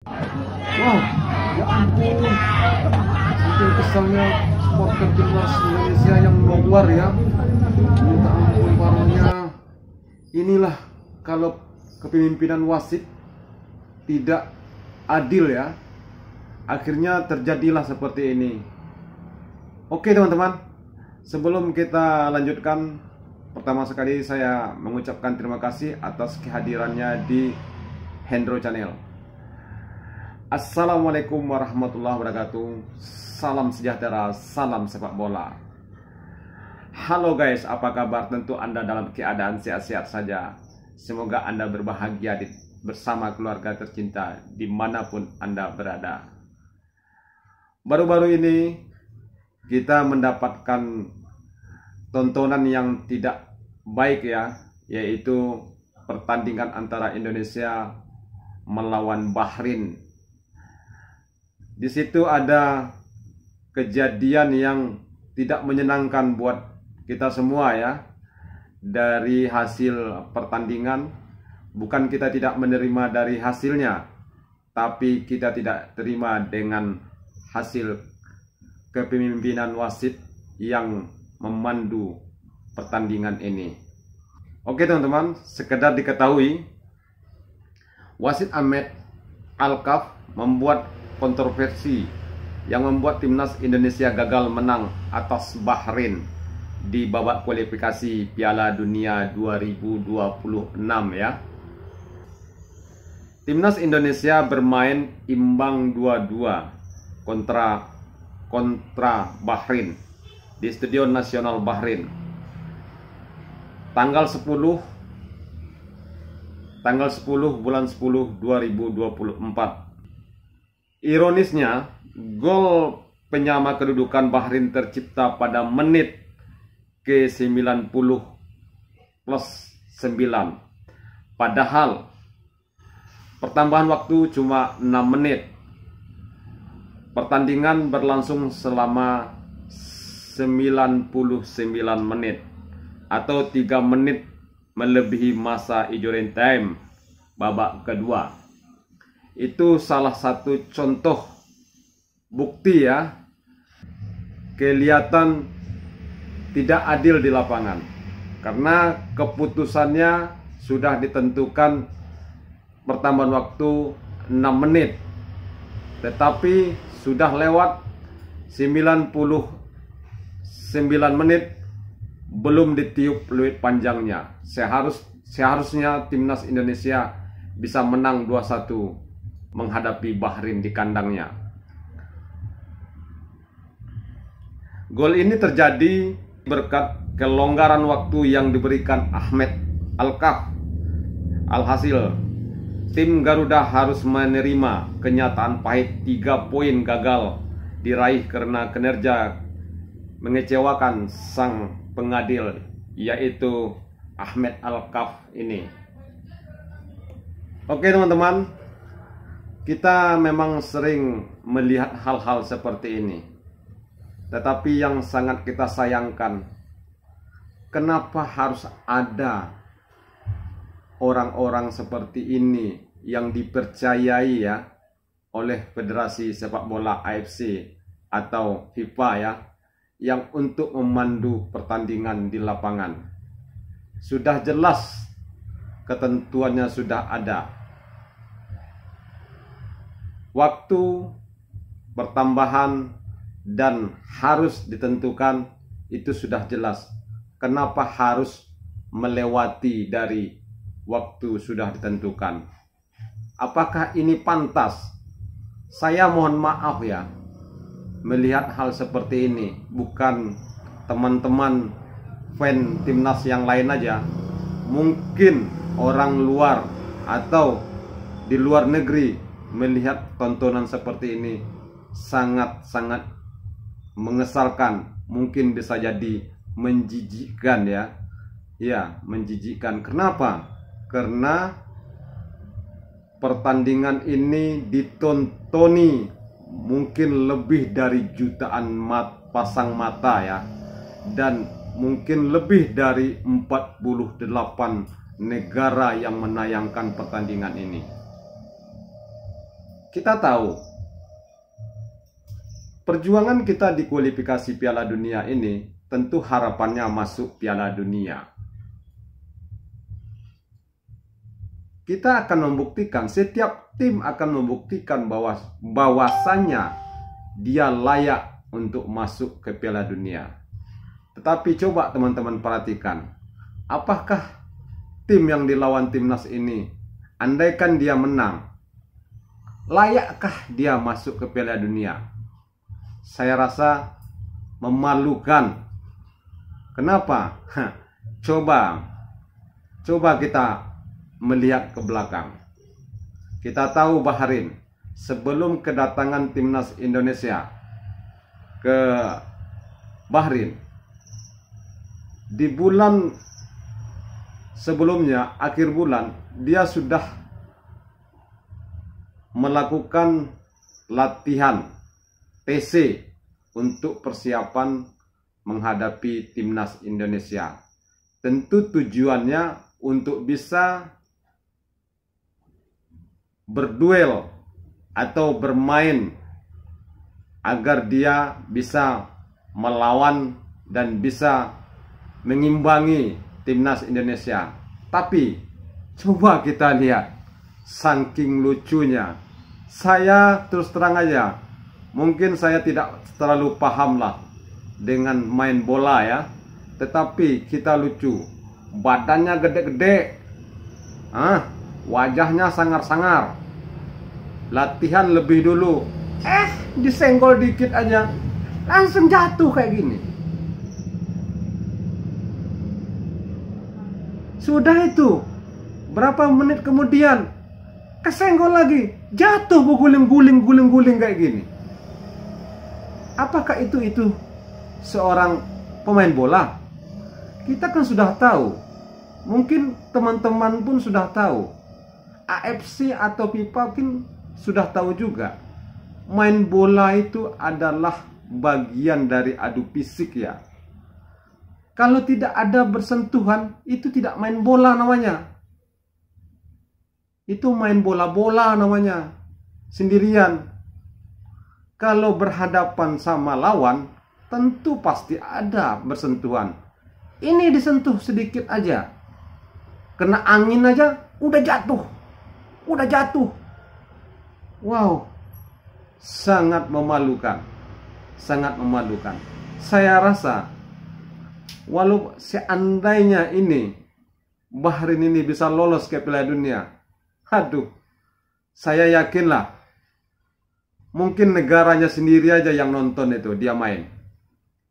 Wow, ya ampun, saking keselnya supporter timnas Indonesia yang keluar ya. Minta ampun parahnya. Inilah kalau kepemimpinan wasit tidak adil ya. Akhirnya terjadilah seperti ini. Oke teman-teman, sebelum kita lanjutkan, pertama sekali saya mengucapkan terima kasih atas kehadirannya di Hendro Channel. Assalamualaikum warahmatullahi wabarakatuh. Salam sejahtera, salam sepak bola. Halo guys, apa kabar? Tentu Anda dalam keadaan sehat-sehat saja. Semoga Anda berbahagia bersama keluarga tercinta dimanapun Anda berada. Baru-baru ini kita mendapatkan tontonan yang tidak baik ya, yaitu pertandingan antara Indonesia melawan Bahrain. Di situ ada kejadian yang tidak menyenangkan buat kita semua ya. Dari hasil pertandingan, bukan kita tidak menerima dari hasilnya, tapi kita tidak terima dengan hasil kepemimpinan wasit yang memandu pertandingan ini. Oke teman-teman, sekedar diketahui, wasit Ahmed Alkaf membuat kontroversi yang membuat timnas Indonesia gagal menang atas Bahrain di babak kualifikasi Piala Dunia 2026 ya. Timnas Indonesia bermain imbang 2-2 kontra Bahrain di Stadion Nasional Bahrain tanggal 10 bulan 10 2024. Ironisnya, gol penyama kedudukan Bahrain tercipta pada menit ke-90 plus 9. Padahal pertambahan waktu cuma 6 menit. Pertandingan berlangsung selama 99 menit atau 3 menit melebihi masa injury time babak kedua. Itu salah satu contoh bukti ya, kelihatan tidak adil di lapangan, karena keputusannya sudah ditentukan pertambahan waktu 6 menit, tetapi sudah lewat 99 menit belum ditiup peluit panjangnya. Seharusnya timnas Indonesia bisa menang 2-1 menghadapi Bahrain di kandangnya. Gol ini terjadi berkat kelonggaran waktu yang diberikan Ahmed Alkaf. Alhasil, tim Garuda harus menerima kenyataan pahit 3 poin gagal diraih karena kinerja mengecewakan sang pengadil, yaitu Ahmed Alkaf ini. Oke teman-teman, kita memang sering melihat hal-hal seperti ini. Tetapi yang sangat kita sayangkan, kenapa harus ada orang-orang seperti ini yang dipercayai ya oleh Federasi Sepak Bola AFC atau FIFA ya, yang untuk memandu pertandingan di lapangan. Sudah jelas ketentuannya sudah ada. Waktu pertambahan dan harus ditentukan, itu sudah jelas. Kenapa harus melewati dari waktu sudah ditentukan? Apakah ini pantas? Saya mohon maaf ya, melihat hal seperti ini. Bukan teman-teman fan timnas yang lain aja, mungkin orang luar atau di luar negeri melihat tontonan seperti ini sangat-sangat mengesalkan, mungkin bisa jadi menjijikkan ya. Ya, menjijikkan. Kenapa? Karena pertandingan ini ditontoni mungkin lebih dari jutaan pasang mata ya, dan mungkin lebih dari 48 negara yang menayangkan pertandingan ini. kita tahu perjuangan kita di kualifikasi Piala Dunia ini tentu harapannya masuk Piala Dunia. Kita akan membuktikan, setiap tim akan membuktikan bahwasannya dia layak untuk masuk ke Piala Dunia. Tetapi coba teman-teman perhatikan, apakah tim yang dilawan timnas ini, andaikan dia menang, layakkah dia masuk ke Piala Dunia? Saya rasa memalukan. Kenapa? Coba kita melihat ke belakang. Kita tahu Bahrain sebelum kedatangan timnas Indonesia ke Bahrain, di bulan sebelumnya, akhir bulan, dia sudah melakukan latihan TC untuk persiapan menghadapi timnas Indonesia. Tentu tujuannya untuk bisa berduel atau bermain agar dia bisa melawan dan bisa mengimbangi timnas Indonesia. Tapi coba kita lihat, saking lucunya. Saya terus terang aja, mungkin saya tidak terlalu paham lah dengan main bola ya, tetapi kita lucu. Badannya gede-gede, wajahnya sangar-sangar. Latihan lebih dulu, disenggol dikit aja langsung jatuh kayak gini. Sudah itu, berapa menit kemudian kesenggol lagi, jatuh berguling-guling kayak gini. Apakah itu seorang pemain bola? Kita kan sudah tahu, mungkin teman-teman pun sudah tahu, AFC atau FIFA mungkin sudah tahu juga, main bola itu adalah bagian dari adu fisik ya. Kalau tidak ada bersentuhan, itu tidak main bola namanya. Itu main bola-bola namanya, sendirian. Kalau berhadapan sama lawan, tentu pasti ada bersentuhan. Ini disentuh sedikit aja, kena angin aja, udah jatuh. Wow, sangat memalukan. Saya rasa, walau seandainya ini Bahrain ini bisa lolos ke Piala Dunia, saya yakinlah mungkin negaranya sendiri aja yang nonton itu dia main.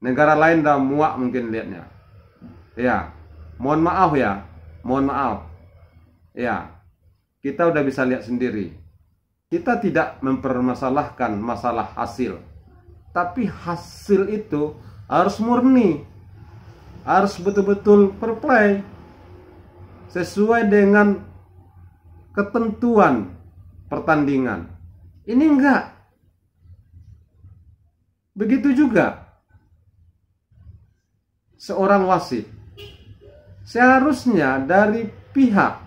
Negara lain dah muak mungkin lihatnya. Ya, mohon maaf. Ya, kita udah bisa lihat sendiri. Kita tidak mempermasalahkan masalah hasil, tapi hasil itu harus murni, harus betul-betul fair play, sesuai dengan ketentuan pertandingan. Ini enggak. Begitu juga seorang wasit, seharusnya dari pihak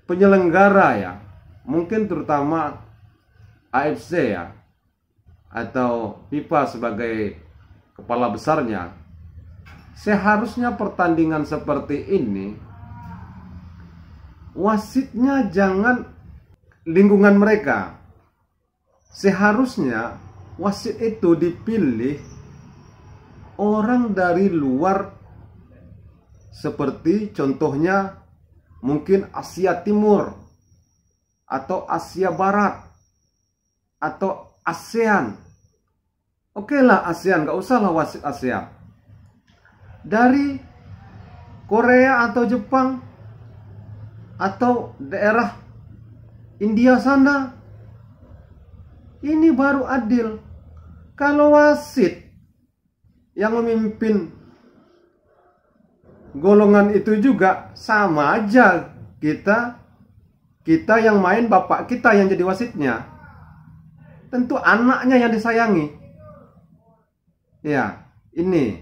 penyelenggara ya, mungkin terutama AFC ya, atau FIFA sebagai kepala besarnya, seharusnya pertandingan seperti ini wasitnya jangan lingkungan mereka. Seharusnya wasit itu dipilih orang dari luar, seperti contohnya mungkin Asia Timur atau Asia Barat atau ASEAN. Oke lah ASEAN, gak usahlah wasit ASEAN. Dari Korea atau Jepang atau daerah India sana, ini baru adil. Kalau wasit yang memimpin golongan itu juga sama aja, kita yang main, bapak kita yang jadi wasitnya, tentu anaknya yang disayangi. Ya, ini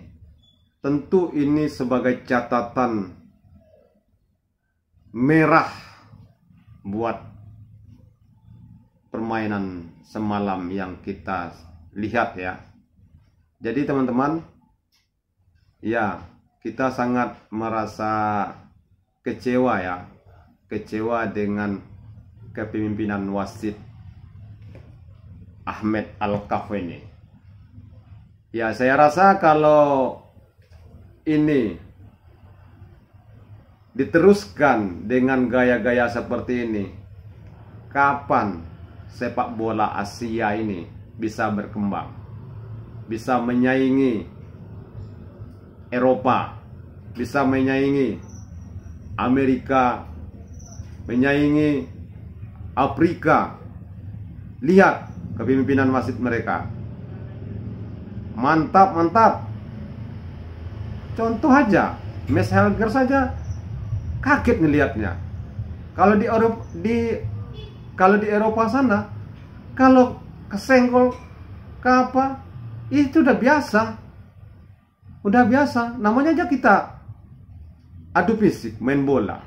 tentu ini sebagai catatan merah buat permainan semalam yang kita lihat ya. Jadi teman-teman, ya kita sangat merasa kecewa ya, kecewa dengan kepemimpinan wasit Ahmed Al-Kaf ini. Ya, saya rasa kalau ini diteruskan dengan gaya-gaya seperti ini, kapan sepak bola Asia ini bisa berkembang, bisa menyaingi Eropa, bisa menyaingi Amerika, menyaingi Afrika. Lihat kepemimpinan wasit mereka, mantap, mantap. Contoh aja, Mes Helger saja kaget ngelihatnya. Kalau di Eropa sana, kalau kesenggol ke apa, itu udah biasa. Namanya aja kita adu fisik, main bola.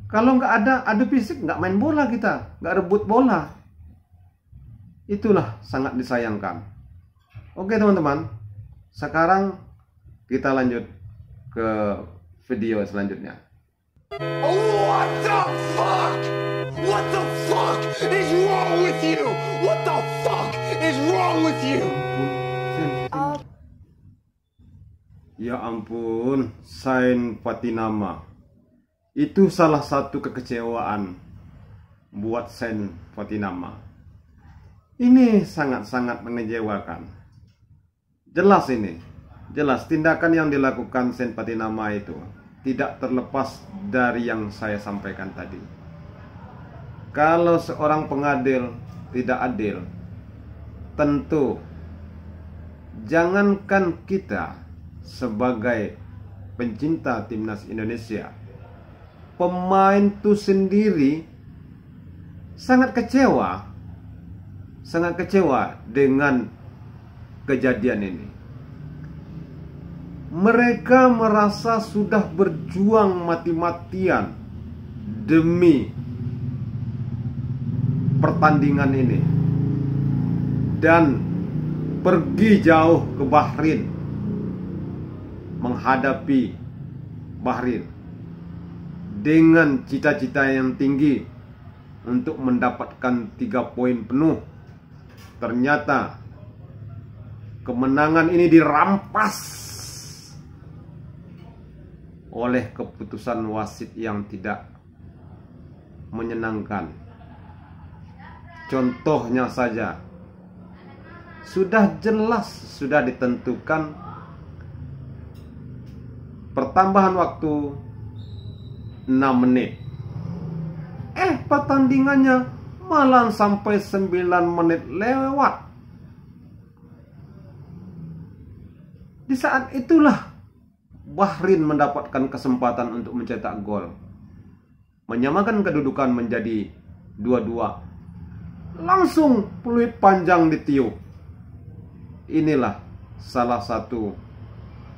Kalau nggak ada adu fisik, nggak main bola kita, nggak rebut bola. Itulah sangat disayangkan. Oke teman-teman, sekarang kita lanjut ke video selanjutnya. What the fuck? What the fuck is wrong with you? What the fuck is wrong with you? Ya ampun, Sain Patinama. Itu salah satu kekecewaan buat Sain Patinama. Ini sangat-sangat mengecewakan. Jelas tindakan yang dilakukan Sain Patinama itu tidak terlepas dari yang saya sampaikan tadi. Kalau seorang pengadil tidak adil, tentu jangankan kita sebagai pencinta timnas Indonesia, pemain itu sendiri sangat kecewa dengan kejadian ini. Mereka merasa sudah berjuang mati-matian demi pertandingan ini dan pergi jauh ke Bahrain menghadapi Bahrain dengan cita-cita yang tinggi untuk mendapatkan 3 poin penuh. Ternyata kemenangan ini dirampas oleh keputusan wasit yang tidak menyenangkan. Contohnya saja, sudah jelas, sudah ditentukan pertambahan waktu 6 menit. Pertandingannya malah sampai 9 menit lewat. Di saat itulah Bahrain mendapatkan kesempatan untuk mencetak gol, menyamakan kedudukan menjadi 2-2. Langsung peluit panjang ditiup. Inilah salah satu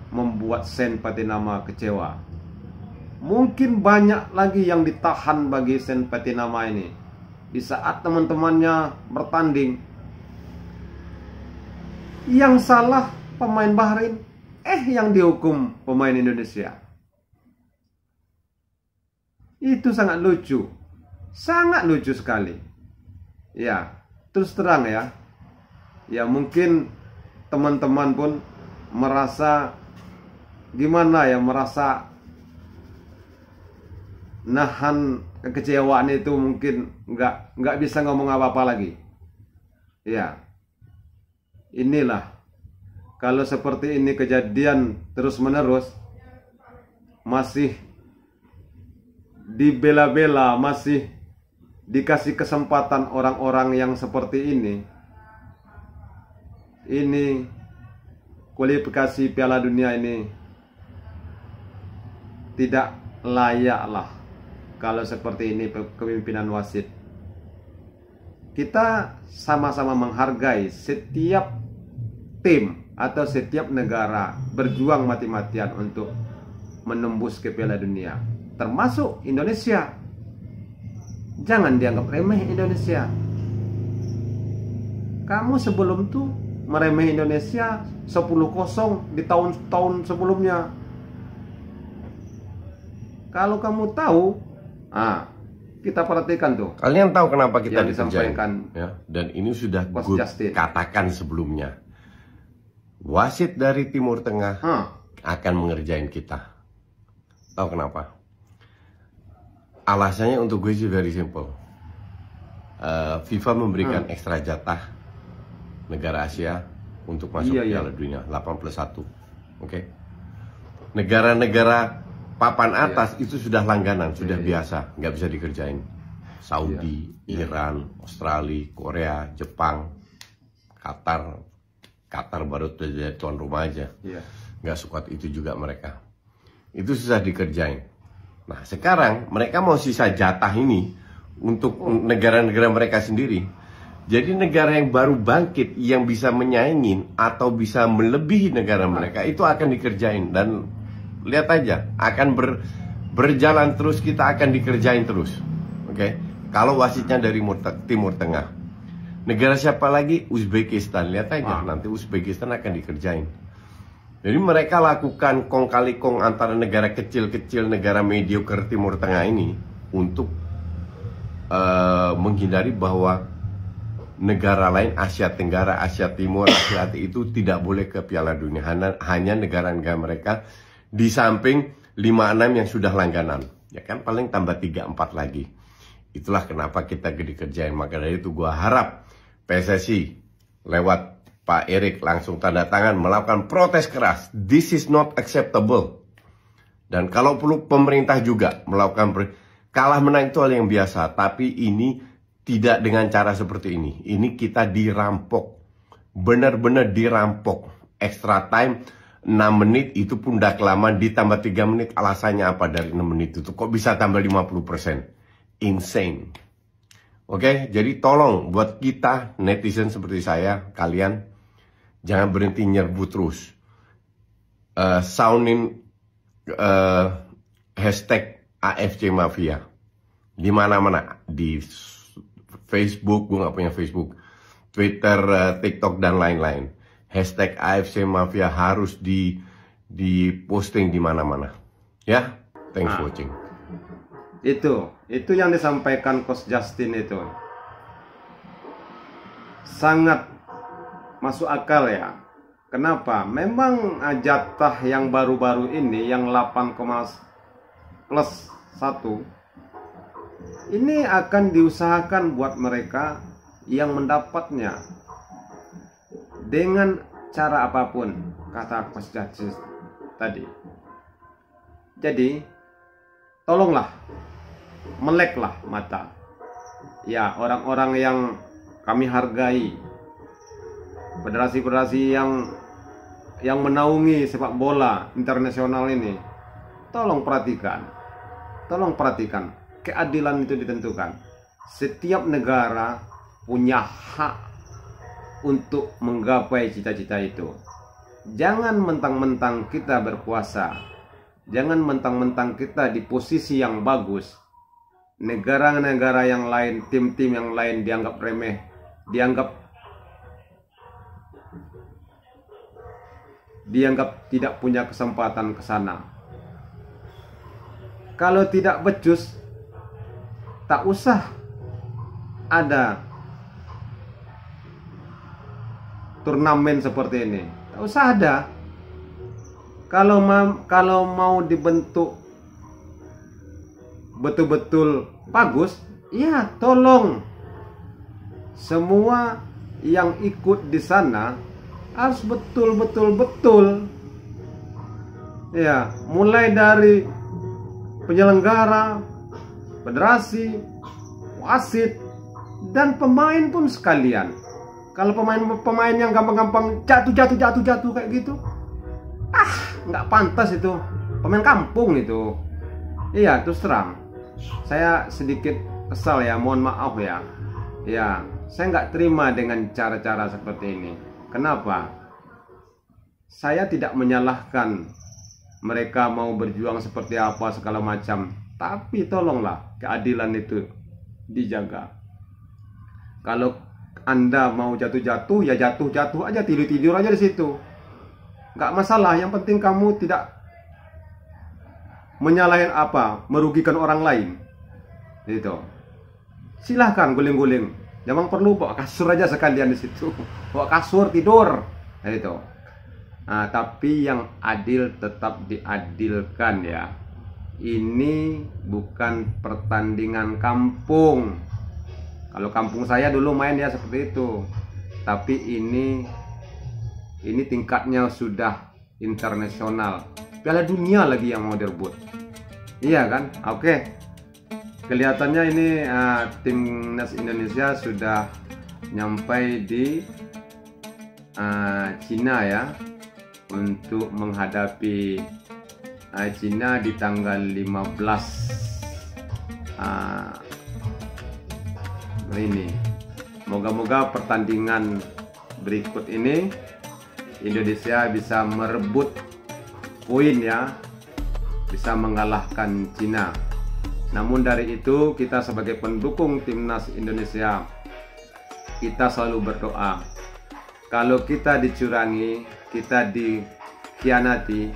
membuat Sain Patinama kecewa. Mungkin banyak lagi yang ditahan bagi Sain Patinama ini. Di saat teman-temannya bertanding, yang salah pemain Bahrain, yang dihukum pemain Indonesia. Itu sangat lucu sekali. Ya, terus terang ya. Ya mungkin teman-teman pun merasa gimana ya, merasa nahan kekecewaan itu, mungkin nggak bisa ngomong apa-apa lagi. Ya, inilah kalau seperti ini kejadian terus-menerus, masih dibela-bela, masih dikasih kesempatan orang-orang yang seperti ini kualifikasi Piala Dunia ini tidak layak lah kalau seperti ini kepemimpinan wasit. Kita sama-sama menghargai setiap tim atau setiap negara berjuang mati-matian untuk menembus ke Piala Dunia, termasuk Indonesia. Jangan dianggap remeh Indonesia. Kamu sebelum tuh meremeh Indonesia 10-0 di tahun-tahun sebelumnya. Kalau kamu tahu, kita perhatikan tuh. Kalian tahu kenapa kita yang dikerjain? disampaikan Ya, dan ini sudah Coach gue Justin. katakan sebelumnya. Wasit dari Timur Tengah akan mengerjain kita. Tahu kenapa? Alasannya untuk gue juga very simple. FIFA memberikan ekstra jatah negara Asia untuk masuk Piala Dunia 8+1. Oke. Negara-negara papan atas itu sudah langganan, sudah biasa, nggak bisa dikerjain. Saudi, Iran, Australia, Korea, Jepang, Qatar baru jadi tuan rumah aja. Nggak sekuat itu juga mereka. Itu susah dikerjain. Nah, sekarang mereka mau sisa jatah ini untuk negara-negara mereka sendiri. Jadi negara yang baru bangkit yang bisa menyaingin atau bisa melebihi negara mereka itu akan dikerjain. Dan lihat aja, akan berjalan terus, kita akan dikerjain terus. Oke. Kalau wasitnya dari Timur Tengah. Negara siapa lagi? Uzbekistan. Lihat aja, nanti Uzbekistan akan dikerjain. Jadi mereka lakukan kong kali kong antara negara kecil-kecil, negara mediocre Timur Tengah ini untuk menghindari bahwa negara lain Asia Tenggara, Asia Timur, Asia itu tidak boleh ke Piala Dunia. Hanya negara-negara mereka di samping 5-6 yang sudah langganan. Ya kan, paling tambah 3-4 lagi. Itulah kenapa kita dikerjain. Maka dari itu gua harap PSSI lewat Pak Erik langsung tanda tangan melakukan protes keras. This is not acceptable. Dan kalau perlu pemerintah juga melakukan kalah menang itu hal yang biasa, tapi ini tidak dengan cara seperti ini. Ini kita dirampok. Benar-benar dirampok. Extra time 6 menit itu pun udah kelamaan, ditambah 3 menit. Alasannya apa dari 6 menit itu? Kok bisa tambah 50%? Insane. Oke, jadi tolong buat kita netizen seperti saya, kalian jangan berhenti nyerbu terus. Soundin hashtag AFC Mafia di mana-mana, di Facebook, gue nggak punya Facebook, Twitter, TikTok dan lain-lain. Hashtag AFC Mafia harus di posting di mana-mana. Ya, thanks for watching. Itu yang disampaikan Coach Justin itu sangat masuk akal ya. Kenapa? Memang jatah yang baru-baru ini yang 8,+1 ini akan diusahakan buat mereka yang mendapatnya dengan cara apapun, kata Coach Justin tadi. Jadi tolonglah, meleklah mata ya orang-orang yang kami hargai, federasi-federasi yang menaungi sepak bola internasional ini. Tolong perhatikan, keadilan itu ditentukan. Setiap negara punya hak untuk menggapai cita-cita itu. Jangan mentang-mentang kita berkuasa, jangan mentang-mentang kita di posisi yang bagus, negara-negara yang lain, tim-tim yang lain dianggap remeh, dianggap tidak punya kesempatan ke sana. Kalau tidak becus, tak usah ada turnamen seperti ini. Tak usah ada. Kalau mau dibentuk betul-betul bagus, ya tolong semua yang ikut di sana harus betul. Ya, mulai dari penyelenggara, federasi, wasit, dan pemain pun sekalian. Kalau pemain yang gampang-gampang jatuh kayak gitu, nggak pantas itu. Pemain kampung itu. Iya, terus terang, saya sedikit kesal ya, mohon maaf ya. Ya, saya nggak terima dengan cara-cara seperti ini. Kenapa? Saya tidak menyalahkan mereka mau berjuang seperti apa segala macam, tapi tolonglah keadilan itu dijaga. Kalau Anda mau jatuh-jatuh, ya jatuh-jatuh aja, tidur-tidur aja di situ. Nggak masalah, yang penting kamu tidak menyalahin merugikan orang lain. Gitu. Silahkan guling-guling. Jangan perlu bawa kasur aja sekalian di situ. Bawa kasur tidur. Gitu. Nah, tapi yang adil tetap diadilkan ya. Ini bukan pertandingan kampung. Kalau kampung saya dulu main ya seperti itu. Tapi ini tingkatnya sudah internasional. Piala dunia lagi yang mau direbut. Iya kan? Oke. Kelihatannya ini timnas Indonesia sudah nyampai di Cina ya, untuk menghadapi Cina di tanggal 15 ini. Moga-moga pertandingan berikut ini Indonesia bisa merebut poin ya, bisa mengalahkan Cina. Namun dari itu kita sebagai pendukung timnas Indonesia, kita selalu berdoa. Kalau kita dicurangi, kita dikhianati,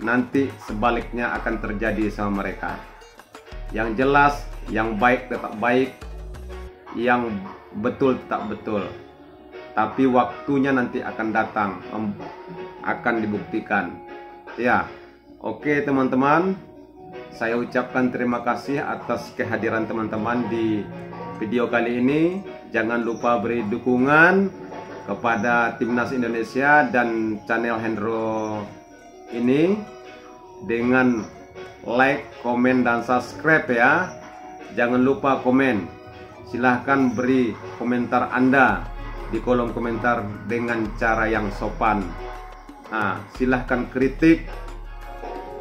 nanti sebaliknya akan terjadi sama mereka. Yang jelas, yang baik tetap baik, yang betul tetap betul. Tapi waktunya nanti akan datang, akan dibuktikan. Ya, oke teman-teman. Saya ucapkan terima kasih atas kehadiran teman-teman di video kali ini. Jangan lupa beri dukungan kepada timnas Indonesia dan channel Hendro ini dengan like, komen, dan subscribe ya. Jangan lupa komen. Silahkan beri komentar Anda di kolom komentar dengan cara yang sopan. Nah, silahkan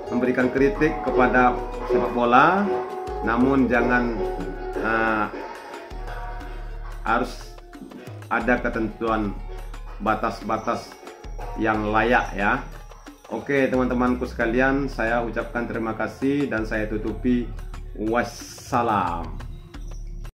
memberikan kritik kepada sepak bola, namun jangan harus ada ketentuan batas-batas yang layak ya. Oke teman-temanku sekalian, saya ucapkan terima kasih dan saya tutupi. Wassalam.